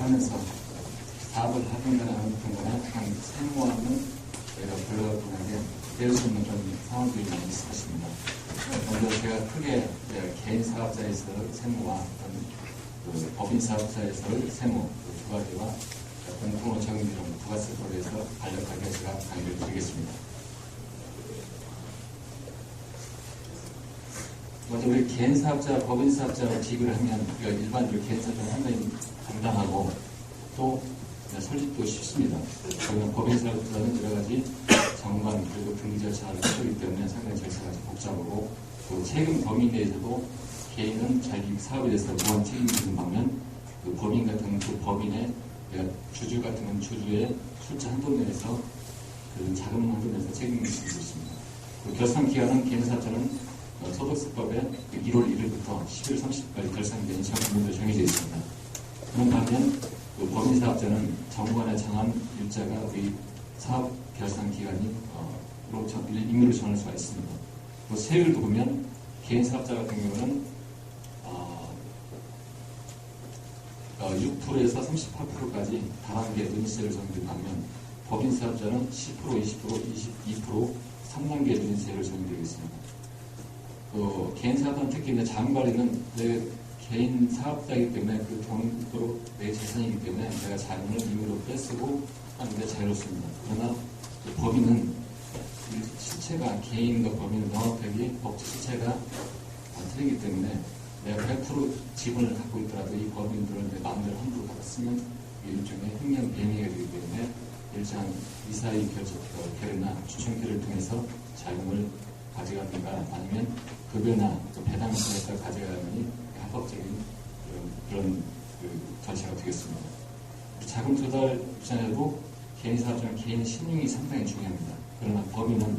하면서 사업을 하든가나 안 하든가나 한 세무와는 저희가 불가분하게 뗄 수 없는 그런 상황들이 많이 있을 것입니다. 먼저 제가 크게 개인 사업자에서의 세무와 법인 사업자에서의 세무 두 가지와 공통으로 적용되는 부가세법에 대해서 간략하게 제가 강의를 드리겠습니다. 먼저 우리 개인 사업자, 법인 사업자와 비교를 하면 우리가 일반적으로 개인 사업자는 상당히 간단하고 또 설립도 쉽습니다. 저희는 법인 사업자는 여러 가지 정관 그리고 등기 절차를 하기 때문에 상당히 절차가 복잡하고 또 책임 범위에 대해서도 개인은 자기 사업에 대해서 무한 책임을 지는 반면 그 법인 같은 그 법인의 주주 같은 건 주주의 출자 한도 내에서 그 자금 한도 내에서 책임을 지고 있습니다. 그 결산 기간은 개인 사업자는 소득세법에 1월 1일부터 11월 30일까지 결산기간이 정부로 정해져 있습니다. 그런 반면 그 법인 사업자는 정부안에 정한 일자가 이 사업 결산 기간이 임의로 정할 수가 있습니다. 또 세율도 보면 개인 사업자 같은 경우는 6%에서 38%까지 다단계 누진세를 적용된 반면 법인 사업자는 10%, 20%, 22% 3단계 누진세를 적용되고 있습니다. 개인 사업자는 특히 이제 자금관리는 내 개인 사업자이기 때문에 그 돈으로 내 재산이기 때문에 내가 자금을 임의로 빼쓰고 하는데 자유롭습니다. 그러나 그 법인은 실체가 개인과 법인은 명확하게 법적 실체가 틀리기 때문에 내가 100% 지분을 갖고 있더라도 이 법인들은 내 마음대로 함부로 갖다 쓰면 일종의 횡령 배임이 되기 때문에 일정한 이사의 결의나 추천결을 통해서 자금을 가져가든가 아니면 급여나 배당 통해서 가져가는 합법적인 그런 절차가 되겠습니다. 자금 조달 입장에도 개인 사업자는 개인 신용이 상당히 중요합니다. 그러나 법인은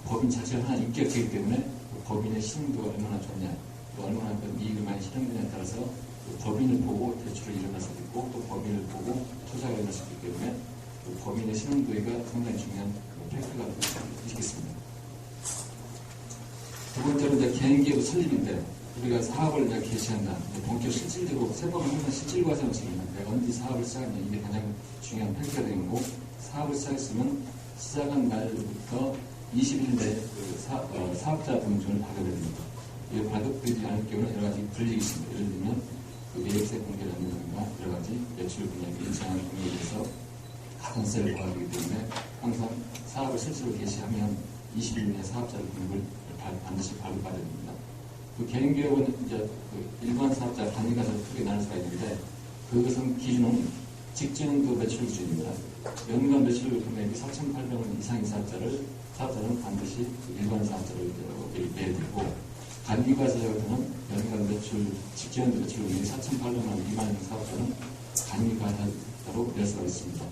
법인 자체가 하나 인격이기 때문에 그 법인의 신용도가 얼마나 좋냐 또 얼마나 이익을 많이 실현되냐에 따라서 그 법인을 보고 대출을 일어날 수도 있고 또 법인을 보고 투자가 일어날 수도 있기 때문에 그 법인의 신용도가 상당히 중요한 팩트가 되겠습니다. 두 번째로 이제 개인기업 설립인데 우리가 사업을 이제 개시한다. 본격 실질적으로 세법을 하면 실질 과정을 지릅니다. 내가 언제 사업을 시작하냐 이게 가장 중요한 팩트가 되는 거고 사업을 시작했으면 시작한 날부터 20일 내에 그 사업자 등록증을 받아야 됩니다. 이게 발급되지 않을 경우는 여러 가지 불이익이 있습니다. 예를 들면 그 매입세 공개라든가 여러 가지 매출 분야의 일정한 공개에 대해서 가산세를 부과하기 때문에 항상 사업을 실제로 개시하면 20일 내에 사업자 등록을 반드시 발급받아야 됩니다. 그 개인기업은 이제 그 일반 사업자 단위가 크게 나눌 수가 있는데 그것은 기준은 직전연도 매출 기준입니다. 연간 매출 금액이 4,800원 이상인 사업자는 반드시 일반 사업자를 내야 되고 간기과세자는 연간 매출 직전연도 매출 금액이 4,800원 미만인 사업자는 간기과세자로 낼 수가 있습니다.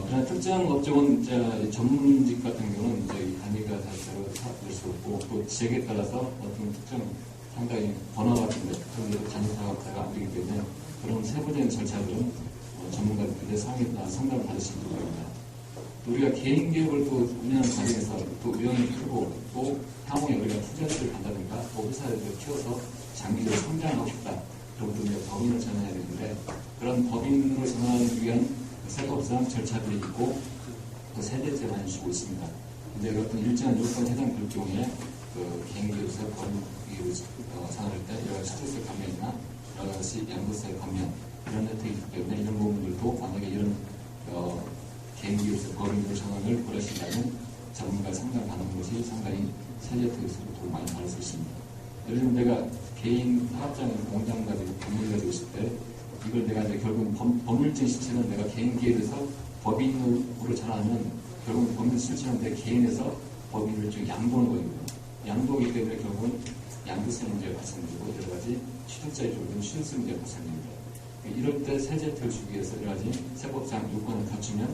그러나 특정 업종은 이제 전문직 같은 경우는 이제 단위가 자체로 낼 수 없고 또 지역에 따라서 어떤 특정 상당히 번화 같은데 그런 데도 단위 사업자가 안 되기 때문에 그런 세부적인 절차들은 전문가들한테 상담을 받으시면 됩니다. 우리가 개인 기업을 또 운영하는 과정에서 또 위험이 크고 또 향후에 우리가 투자를 간다든가 또 회사를 키워서 장기적으로 성장하고 싶다. 그럼 또 법인을 전환해야 되는데 그런 법인으로 전환하기 위한 세법상 절차들이 있고 그 세대제 많이 주고 있습니다. 근데 어떤 일정한 요건에 해당될 경우에 그 개인기업에서 법인기업을 전환할 때 여러 가지 수수세 감면이나 여러 가지 양도세 감면 이런 혜택이 있기 때문에 이런 부분들도 만약에 이런 개인기업에서 법인으로 전환을 고려하신다면 전문가 상담하는 것이 상당히 세제 혜택에서도 도움 많이 받을 수 있습니다. 예를 들면 내가 개인 사업장을 공장 가지고 건물 가지고 있을 때 이걸 내가 이제 결국 법률적 실체는 내가 개인 기업에서 법인으로 전환하면 결국 법률 실체는 내 개인에서 법인을 좀 양도하는 거거든요. 양도이기 때문에 결국은 양도세 문제가 발생되고 여러 가지 취득자의 쪽으로는 취득세 문제가 발생됩니다. 이럴 때 세제 혜택을 주기 위해서 여러 가지 세법상 요건을 갖추면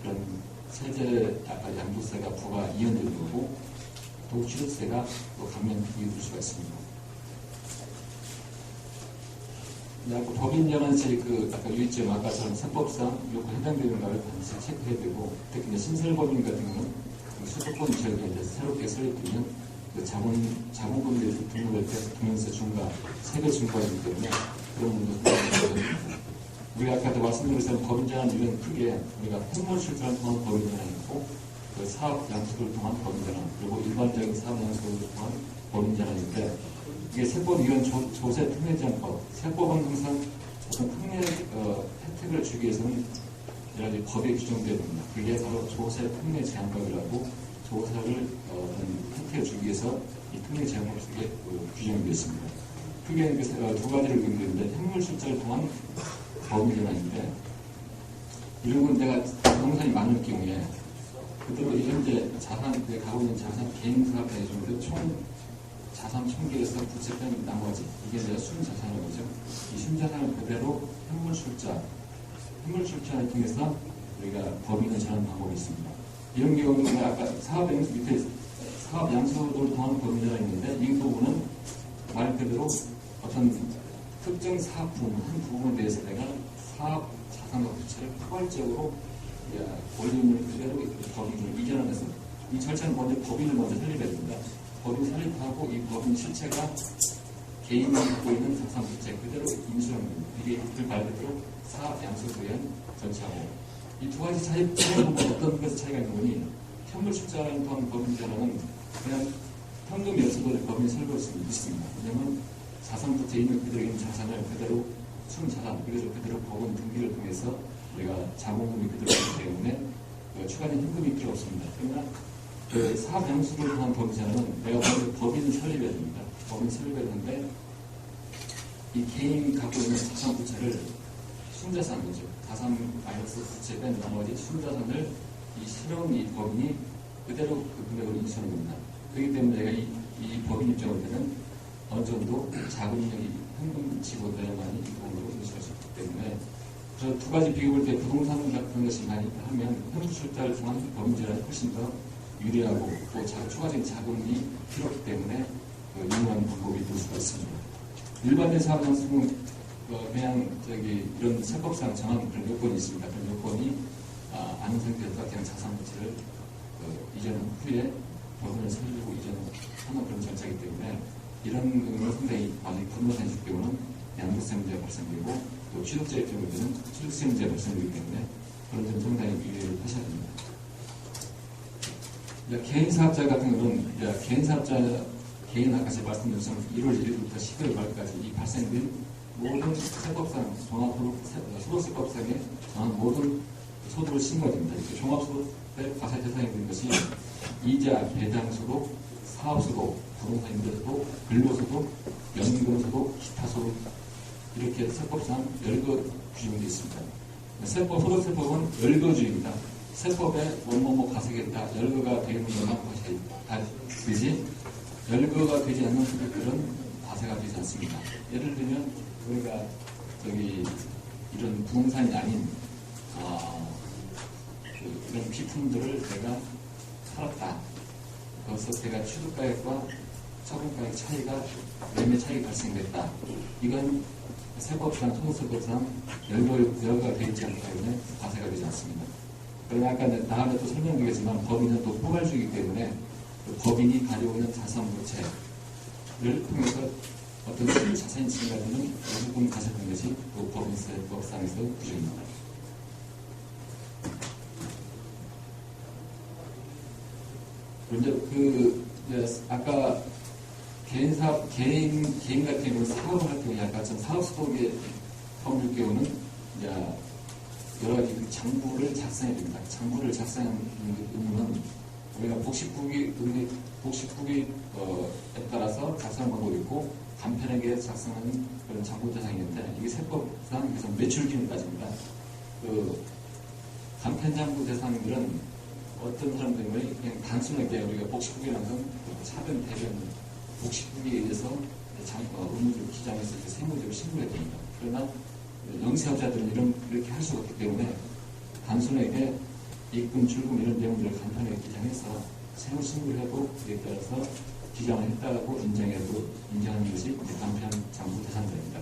그런 세제 양도세가 부과 이연되는 거고 또 취득세가 또 감면 이어질 수가 있습니다. 법인 연한세 아까 유의점 아까처럼 세법상 요건 해당되는가를 반드시 체크해야 되고 특히 신설법인 같은 경우는 수도권 지역에 이제 새롭게 설립되면 그 자본금에 등록할 때 동영세 중과 세배 중과이기 때문에 그런 부분도 우리가 아까도 말씀드린 것처럼 법인전환 이런 크게 우리가 hend물 출자를 통한 법인전환이 있고 그 사업 양수를 통한 법인전환 그리고 일반적인 사업 양수를 통한 법인전환인데 이게 세법 이런 조세 특례제한법 세법은 항상 어떤 특례 혜택을 주기 위해서는 여러 가지 법에 규정되어 있습니다. 그게 바로 조세 특례 제한법이라고 조세를 어떤 혜택을 주기 위해서 이 특례 제한법 속에 규정이 되어 있습니다. 크게 두 가지를 의미하는데 hend물 출자를 통한 법인전환인데 이런 건 내가 부동산이 많을 경우에 그대로 현재 자산 가고 있는 자산 개인 사업자의 중에서 총 자산 총계에서 부채 빼는 나머지 이게 내가 순자산이라고 그러죠. 이 순자산을 그대로 hend물 출자를 통해서 우리가 법인을 전하는 방법이 있습니다. 이런 경우는 아까 사업 양수 밑에 사업 양수를 통한 법인전환이 있는데 이 부분은 말 그대로 어떤 특정 사업 부분, 한 부분에 대해서 내가 사업 자산과 부채를 포괄적으로 권리인을 그대로 법인을 이전하면서 이 절차는 먼저 법인을 먼저 설립해야 됩니다. 법인 설립하고 이 법인 실체가 개인이 갖고 있는 자산 부채 그대로 인수하는 겁니다. 이게 말 그대로 사업 양수에 대한 절차고 이 두 가지 차이 보면 어떤 것에 차이가 있는 거니 현물 출자라는 또한 법인전환은 그냥 현금 연수도 법인이 설립할 수 있습니다. 왜냐하면 자산 부채에 있는 그대로 있는 자산을 그대로 순자산 그대로 법원 등기를 통해서 우리가 자본금이 그대로 있기 때문에 추가된 현금이 필요 없습니다. 그러나 그 사업 양수를 통한 법인전환은 내가 먼저 법인을 설립해야 됩니다. 법인 설립해야 되는데 이 개인이 갖고 있는 자산 부채를 순자산이죠. 자산 마이너스 부채 뺀 나머지 순자산을 이 새로운 이 법인이 그대로 그 금액으로 인수하는 겁니다. 그렇기 때문에 내가 이 법인 입장을 때는 어느 정도 자금력이 현금 지급되어야만이 이 부분으로 인수할 수 있기 때문에 그래서 두 가지 비교할 때 부동산 같은 것이 많이 하면 현금 출자를 통한 법인전환이 훨씬 더 유리하고 또 추가적인 자금이 필요 없기 때문에 유용한 방법이 될 수가 있습니다. 일반적인 사업 양수는 그냥 이런 세법상 정한 그런 요건이 있습니다. 그런 요건이 아는 상태에서 그냥 자산 부채를 이전 후에 법인을 설립하고 이전하는 그런 절차이기 때문에 이런 경우는 상당히 만약에 부동산이 줄 경우는 양도세 문제가 발생되고 또 취득세의 경우에는 취득세 문제가 발생되기 때문에 그런 점 상당히 유의를 하셔야 됩니다. 개인 사업자 같은 경우는 개인 사업자 개인 아까 제가 말씀드린 것처럼 1월 1일부터 12월 말까지 이 발생된 모든 세법상 소득세법상에 정한 모든 소득을 신고됩니다. 종합소득세 과세 대상이 되는 것이 이자, 배당소득, 사업소득, 부동산 임대소득, 근로소득, 연금소득, 기타소득 이렇게 세법상 열거 규정이 되어 있습니다. 소득세법은 열거주의입니다. 세법에 뭐뭐 가세겠다 열거가 되는 것만 다 되지 열거가 되지 않는 소득들은 과세가 되지 않습니다. 예를 들면 우리가 이런 부동산이 아닌 이런 비품들을 내가 팔았다. 거기서 내가 취득가액과 처분가액 차이가 매매 차이가 발생됐다. 이건 세법상 소득세법상 열거가 되어 있지 않기 때문에 과세가 되지 않습니다. 그러나 아까 다음에 또 설명드리겠지만 법인은 또 포괄주의이기 때문에 그 법인이 가지고 있는 자산 부채를 통해서 어떤 수익 자산이 증가되는 부분 가세되는 것이 또 법인세법상에서 규정입니다. 이제 아까 개인 같은 경우는 사업을 할 경우에 아까 전 사업소득의 법률 경우는 이제 여러 가지 장부를 작성해야 됩니다. 장부를 작성하는 의무는 우리가 복식국에 따라서 작성하는 방법이 있고 간편하게 작성하는 그런 장부 대상이 있는데 이게 세법상 그래서 매출 기준을 따집니다. 간편 장부 대상들은 어떤 사람들은 그냥 단순하게 우리가 복식국이라는 건 차변, 대변, 복식국에 의해서 의무적으로 기장해서 세무적으로 신고해야 됩니다. 그러나 영세업자들은 이렇게 할 수가 없기 때문에 단순하게 입금, 출금 이런 내용들을 간단하게 기장해서 세무 신고를 해도 그에 따라서 기장을 했다고 인정하는 것이 간편 장부 대상자입니다.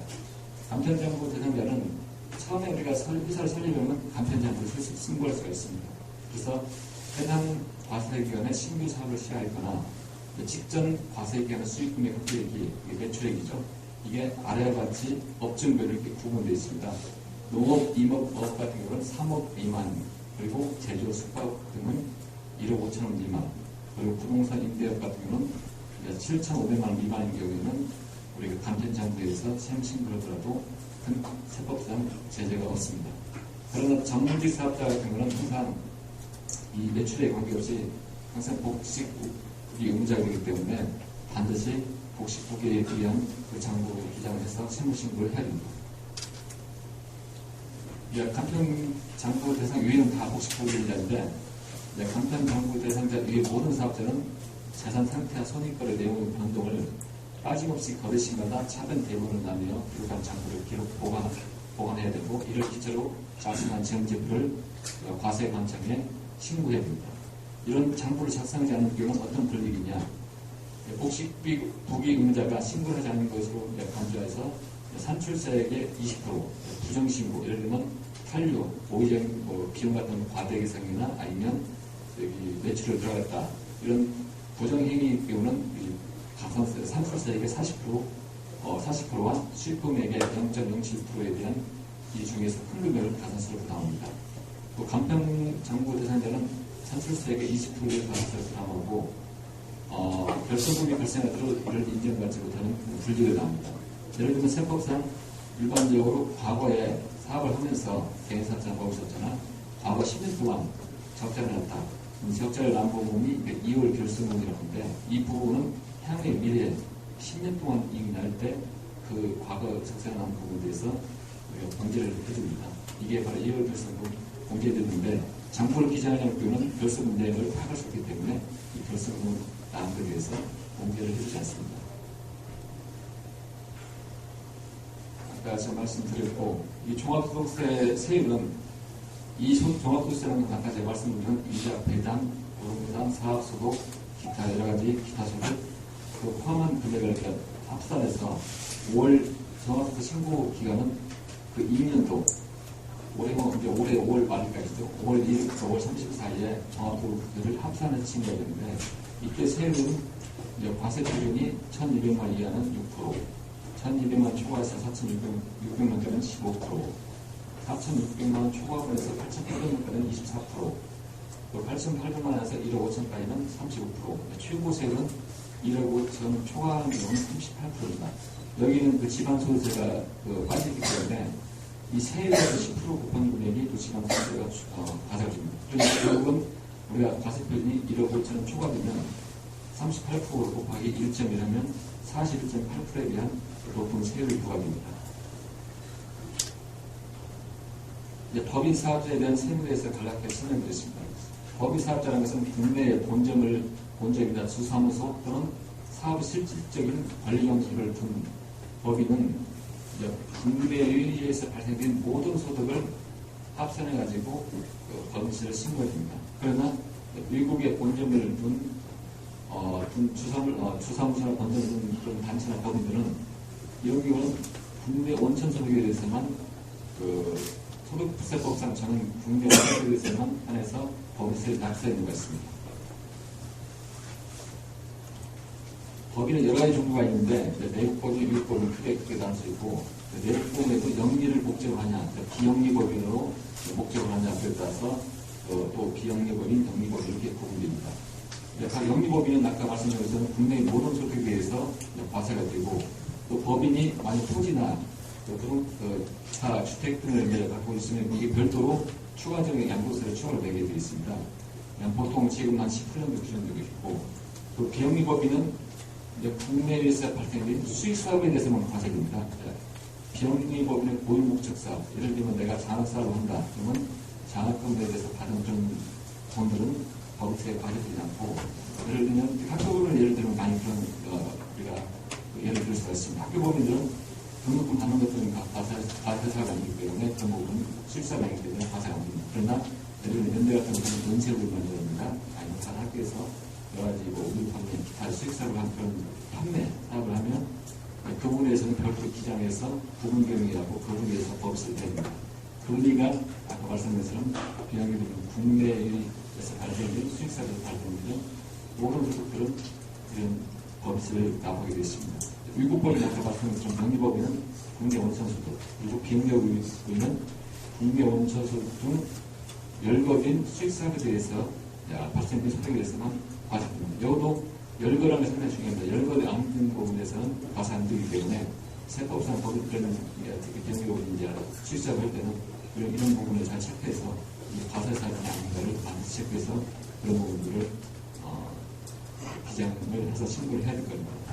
간편 장부 대상자는 처음에 우리가 회사를 설립하면 간편 장부를 신고할 수가 있습니다. 그래서 해당 과세기간에 신규 사업을 시작했거나 직전 과세기간의 수익금액 흑자액이 매출액이죠. 이게 아래와 같이 업종별로 이렇게 구분되어 있습니다. 농업, 임업업 같은 경우는 3억 미만, 그리고 제조, 숙박 등은 1억 5천원 미만, 그리고 부동산 임대업 같은 경우는 7,500만 원 미만인 경우에는 우리가 간편장부에서 세무 신고를 하더라도 큰 세법상 제재가 없습니다. 그러나 전문직 사업자 같은 경우는 항상 이 매출에 관계없이 항상 복식국이 의무자가 되기 때문에 반드시 복식국에 의한 그 장부를 기장해서 세무 신고를 해야 됩니다. 간편장부 대상 위에는 다 복식국의 의무자인데 간편장부 대상자 위에 모든 사업자는 재산 상태와 손익거래 내용의 변동을 빠짐없이 거래 시마다 차변 대본을 나누어 기록한 장부를 기록 보관해야 되고, 이를 기초로 자신한 지형제표를 과세관청에 신고해야 됩니다. 이런 장부를 작성하지 않는 경우는 어떤 불이익이냐? 복식국의 의무자가 신고를 하지 않는 것으로 간주해서 산출세액의 20%, 부정신고, 예를 들면 탄료, 고의적인 비용 같은 과대 계상이나 아니면 매출을 들어갔다, 이런 부정행위의 경우는 산출세액의 40%와 수익금액의 0.07%에 대한 이 중에서 큰 금액을 가산세로 부담합니다. 또 간편장부 대상자는 산출세액의 20%를 가산세로 부담하고, 결손금이 발생하더라도 이를 인정받지 못하는 불이익을 당합니다. 예를 들면 세법상 일반적으로 과거에 사업을 하면서 개인사업자나 법인사업자나 과거 10년 동안 적자를 났다. 적자를 난 부분이 2월 결손금이라고 하는데, 이 부분은 향후의 미래에 10년 동안 이익이 날 때 그 과거 적자를 난 부분에 대해서 우리가 공제를 해줍니다. 이게 바로 2월 결손금 공제되는데, 장부를 기재하지 않을 경우는 결손금 내역을 파악할 수 없기 때문에 이 결손금 나온 것에 대해서 공제를 해주지 않습니다. 아까 제가 말씀드렸고, 이 종합소득세 세율은 이 종합소득세라는 건 아까 제가 말씀드린 이자, 배당, 부동산, 사업소득, 기타 여러 가지 기타 소득 그 포함한 금액을 이렇게 합산해서 5월 종합소득세 신고 기간은 그 2년도 이제 올해 5월 말일까지죠. 5월 1일부터 5월 30일 사이에 종합소득세를 합산해서 신고해야 되는데, 이때 세율은 이제 과세 기준이 1,200만 이하는 6%, 1,200만 초과해서 4,600만까지는 15%, 4,600만 원 초과하고 해서 8,800만까지는 24%, 8,800만원에서 1억 5천까지는 35%, 최고 세율은 1억 5천 초과하는 경우는 38%입니다. 여기는 그 지방소득세가 빠지기 때문에 이 세율에서 10% 곱한 금액이 또 지방소득세가 가져집니다. 그러니까 결국은 우리가 과세 표준이 1억 5천 초과되면 38% 곱하기 1.1하면 41.8%에 대한 높은 세율이 부과됩니다. 법인 사업자에 대한 세무에 대해서 간략하게 설명드렸습니다. 법인 사업자라는 것은 국내에 본점이나 주사무소 또는 사업의 실질적인 관리 형식을 둔 법인은 국내에 의해서 발생된 모든 소득을 합산해가지고 법인세를 신고해줍니다. 그러나 외국에 본점을 둔 주사무소나 본점을 둔 그런 단체나 법인들은 이런 경우는 국내 원천 소득에 대해서만 소득세법상 저는 국내 원천 소득에 대해서만 한해서 법인세를 납세해 있는 것 같습니다. 법인은 여러 가지 종류가 있는데, 내국법인, 유급법인 크게 나눠져 있고, 내국법인에도 영리를 목적으로 하냐, 비영리법인으로 목적으로 하냐, 그에 따라서 또 비영리법인, 영리법인 이렇게 구분됩니다. 각 영리법인은 아까 말씀드린 것처럼 국내의 모든 소득에 대해서 과세가 되고, 또 법인이 만약 토지나 부동산, 주택 등을 갖고 있으면 이게 별도로 추가적인 양도세를 추가로 내게 되어 있습니다. 보통 지금 한 10% 정도 규정되고 있고, 또 비영리법인은 국내에서 발생된 수익 사업에 대해서만 과세됩니다. 비영리법인의 고유 목적 사업, 예를 들면 내가 장학 사업을 한다. 그러면 장학금에 대해서 받은 그런 돈들은 법인세에 과세되지 않고, 예를 들면 학교법인을 예를 들면 많이 그런 우리가 예를 들 수가 있습니다. 학교법인들은 등록금 받는 것들은 과세사가 아니기 때문에 그런 부분은 수익사업이 아니기 때문에 과세가 안 됩니다. 그러나 예를 들면 연대 같은 경우는 연세를 만들어냅니다. 아니면 다른 학교에서 여러 가지 우유 판매, 기타 수익사업을 한 그런 판매 사업을 하면 그 부분에 대해서는 별도로 기장해서 부분경영이라고 그 부분에 대해서 법세를 내립니다. 권리가 아까 말씀드린 것처럼 비영리법인 국내에서 발생된 수익사업에서 발생된 모든 소득들은 이런 법세를 납하게 되어 있습니다. 위국법인 아까 말씀드린 것처럼 영리법인은 국내 원천소득, 그리고 비영리법인은 국내 원천소득 등 열거된 수익사업에 대해서 발생된 소득에 대해서만 과세됩니다. 여기도 열거라는 게 상당히 중요합니다. 열거에 안 된 부분에서는 과세 안 되기 때문에 세법상 법인들은 특히 비영리법인 수익사업을 할 때는 이런 부분을 잘 체크해서 과세 사업이 아닌가를 반드시 체크해서 그런 부분들을 기장을 해서 신고를 해야 될 겁니다.